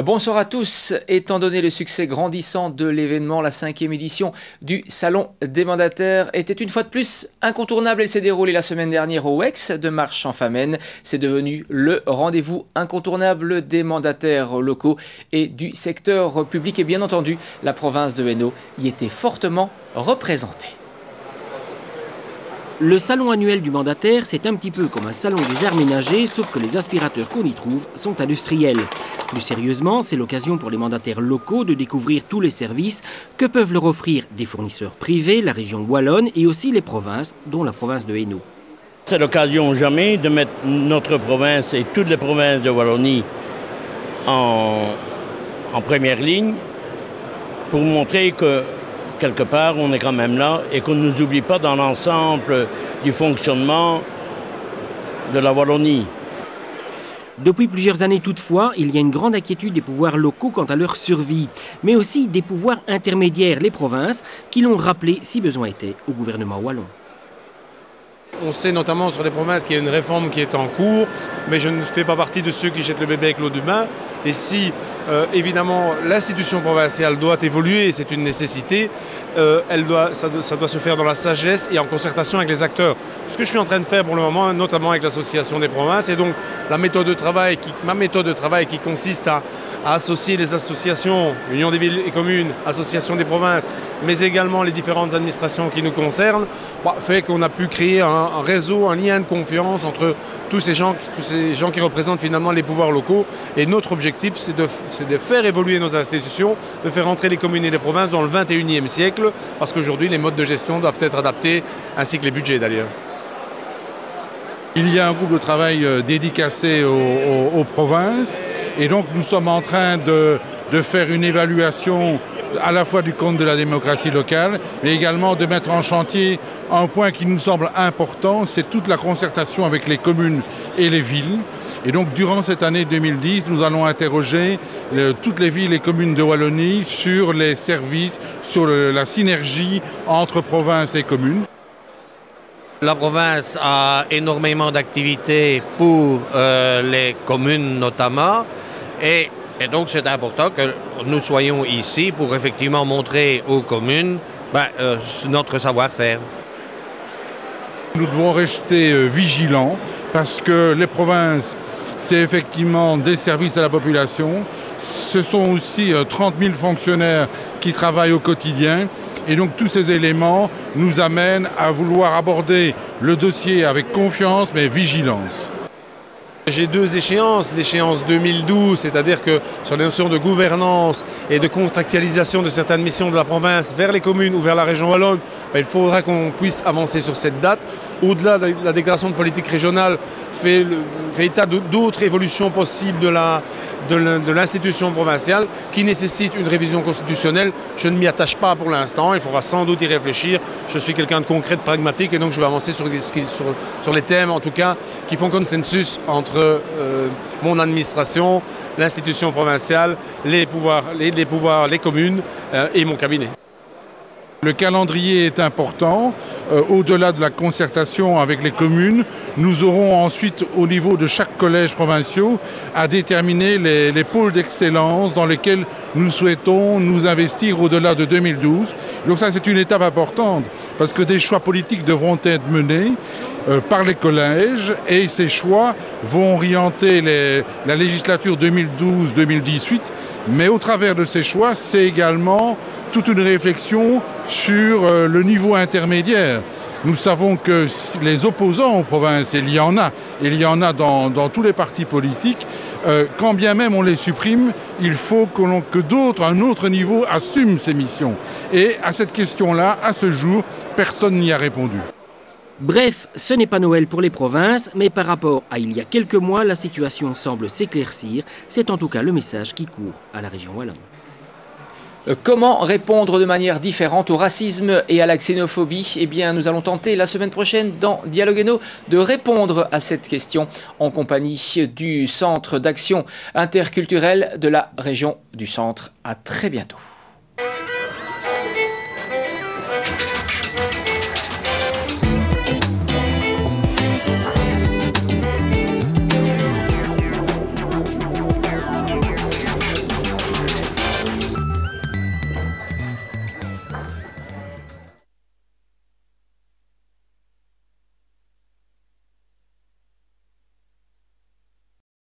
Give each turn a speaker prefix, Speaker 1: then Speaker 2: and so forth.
Speaker 1: Bonsoir à tous. Étant donné le succès grandissant de l'événement, la 5e édition du Salon des mandataires était une fois de plus incontournable. Elle s'est déroulée la semaine dernière au WEX de Marche-en-Famenne. C'est devenu le rendez-vous incontournable des mandataires locaux et du secteur public. Et bien entendu, la province de Hainaut y était fortement représentée.
Speaker 2: Le salon annuel du mandataire, c'est un petit peu comme un salon des arts ménagers, sauf que les aspirateurs qu'on y trouve sont industriels. Plus sérieusement, c'est l'occasion pour les mandataires locaux de découvrir tous les services que peuvent leur offrir des fournisseurs privés, la région wallonne et aussi les provinces, dont la province de Hainaut.
Speaker 3: C'est l'occasion jamais de mettre notre province et toutes les provinces de Wallonie en première ligne pour montrer que quelque part, on est quand même là et qu'on ne nous oublie pas dans l'ensemble du fonctionnement de la Wallonie.
Speaker 2: Depuis plusieurs années toutefois, il y a une grande inquiétude des pouvoirs locaux quant à leur survie, mais aussi des pouvoirs intermédiaires, les provinces, qui l'ont rappelé, si besoin était, au gouvernement wallon.
Speaker 4: On sait notamment sur les provinces qu'il y a une réforme qui est en cours, mais je ne fais pas partie de ceux qui jettent le bébé avec l'eau du bain. Et si, évidemment, l'institution provinciale doit évoluer, c'est une nécessité, ça doit se faire dans la sagesse et en concertation avec les acteurs. Ce que je suis en train de faire pour le moment, notamment avec l'association des provinces, et donc ma méthode de travail qui consiste à associer les associations, Union des villes et communes, Association des provinces, mais également les différentes administrations qui nous concernent, fait qu'on a pu créer un réseau, un lien de confiance entre tous ces gens qui représentent finalement les pouvoirs locaux. Et notre objectif, c'est de faire évoluer nos institutions, de faire entrer les communes et les provinces dans le 21e siècle, parce qu'aujourd'hui, les modes de gestion doivent être adaptés, ainsi que les budgets d'ailleurs.
Speaker 5: Il y a un groupe de travail dédicacé aux provinces et donc nous sommes en train de faire une évaluation à la fois du compte de la démocratie locale, mais également de mettre en chantier un point qui nous semble important, c'est toute la concertation avec les communes et les villes. Et donc durant cette année 2010, nous allons interroger toutes les villes et communes de Wallonie sur les services, sur la synergie entre provinces et communes.
Speaker 6: La province a énormément d'activités pour les communes notamment et donc c'est important que nous soyons ici pour effectivement montrer aux communes notre savoir-faire.
Speaker 5: Nous devons rester vigilants parce que les provinces, c'est effectivement des services à la population. Ce sont aussi 30 000 fonctionnaires qui travaillent au quotidien. Et donc tous ces éléments nous amènent à vouloir aborder le dossier avec confiance mais vigilance.
Speaker 4: J'ai deux échéances, l'échéance 2012, c'est-à-dire que sur les notions de gouvernance et de contractualisation de certaines missions de la province vers les communes ou vers la région wallonne, il faudra qu'on puisse avancer sur cette date. Au-delà de la déclaration de politique régionale, fait état d'autres évolutions possibles de l'institution provinciale qui nécessite une révision constitutionnelle. Je ne m'y attache pas pour l'instant, il faudra sans doute y réfléchir. Je suis quelqu'un de concret, de pragmatique et donc je vais avancer sur les thèmes en tout cas qui font consensus entre mon administration, l'institution provinciale, les communes et mon cabinet.
Speaker 5: Le calendrier est important. Au-delà de la concertation avec les communes, nous aurons ensuite, au niveau de chaque collège provincial, à déterminer les pôles d'excellence dans lesquels nous souhaitons nous investir au-delà de 2012. Donc ça, c'est une étape importante, parce que des choix politiques devront être menés par les collèges, et ces choix vont orienter la législature 2012-2018. Mais au travers de ces choix, c'est également toute une réflexion sur le niveau intermédiaire. Nous savons que les opposants aux provinces, il y en a dans tous les partis politiques, quand bien même on les supprime, il faut que d'autres, à un autre niveau, assument ces missions. Et à cette question-là, à ce jour, personne n'y a répondu.
Speaker 2: Bref, ce n'est pas Noël pour les provinces, mais par rapport à il y a quelques mois, la situation semble s'éclaircir. C'est en tout cas le message qui court à la région wallonne.
Speaker 1: Comment répondre de manière différente au racisme et à la xénophobie? Eh bien, nous allons tenter la semaine prochaine dans Dialogue Hainaut de répondre à cette question en compagnie du Centre d'action interculturelle de la région du Centre. À très bientôt.